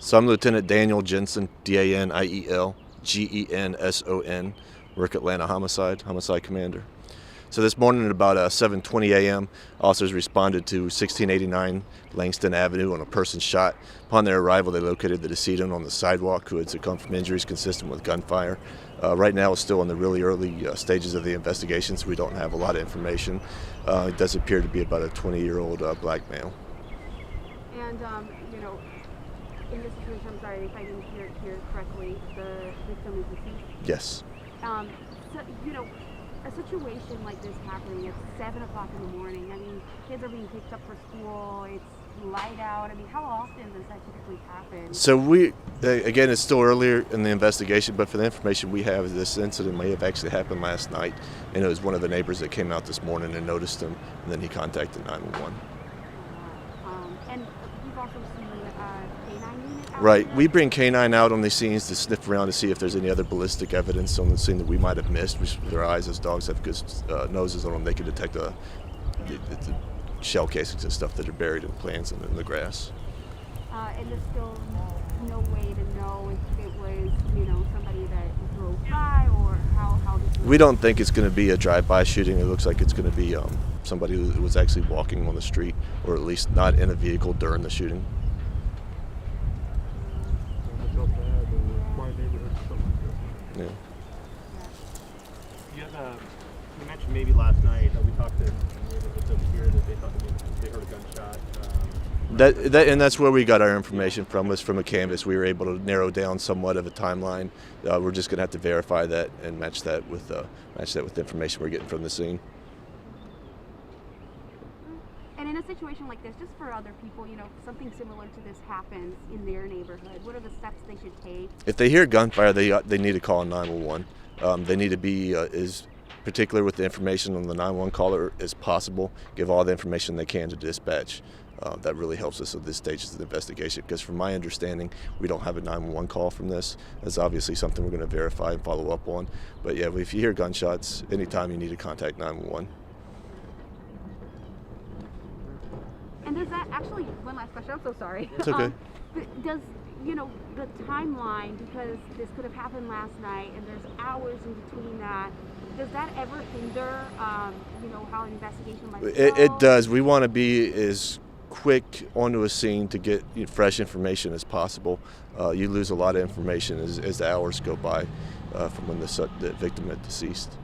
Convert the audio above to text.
So I'm Lieutenant Daniel Jensen, Daniel Genson, work Atlanta Homicide Commander. So this morning at about 7:20 a.m., officers responded to 1689 Langston Avenue on a person shot. Upon their arrival, they located the decedent on the sidewalk who had succumbed from injuries consistent with gunfire. Right now, it's still in the really early stages of the investigation, so we don't have a lot of information. It does appear to be about a 20-year-old black male. And, in this situation, I'm sorry if I didn't hear it correctly, the victim is deceased? Yes. A situation like this happening at 7 o'clock in the morning, I mean, kids are being picked up for school, it's light out. I mean, how often does that typically happen? So again, it's still earlier in the investigation, but for the information we have, this incident may have actually happened last night, and it was one of the neighbors that came out this morning and noticed him, and then he contacted 911. And we've also seen K9 unit out Right. there? We bring K9 out on these scenes to sniff around to see if there's any other ballistic evidence on the scene that we might have missed. With their eyes, as dogs have good noses on them, they can detect the shell casings and stuff that are buried in plants and in the grass. And there's still no way to know if it was, somebody that drove by or how this was. We don't think it's going to be a drive-by shooting. It looks like it's going to be somebody who was actually walking on the street, or at least not in a vehicle during the shooting. Yeah. You mentioned maybe last night, we talked to neighborhoods over here that they thought they heard a gunshot. And that's where we got our information from, was from a canvas. We were able to narrow down somewhat of a timeline. We're just going to have to verify that and match that with the information we're getting from the scene. And in a situation like this, just for other people, something similar to this happens in their neighborhood, what are the steps they should take? If they hear gunfire, they need to call 911. They need to be as particular with the information on the 911 caller as possible. Give all the information they can to dispatch. That really helps us at this stage of the investigation, because from my understanding, we don't have a 911 call from this. That's obviously something we're going to verify and follow up on. But yeah, if you hear gunshots, anytime you need to contact 911. And does that actually, one last question, I'm so sorry. It's okay. Does, the timeline, because this could have happened last night and there's hours in between that, does that ever hinder, how an investigation might go? It does. We want to be as quick onto a scene to get fresh information as possible. You lose a lot of information as the hours go by from when the victim had deceased.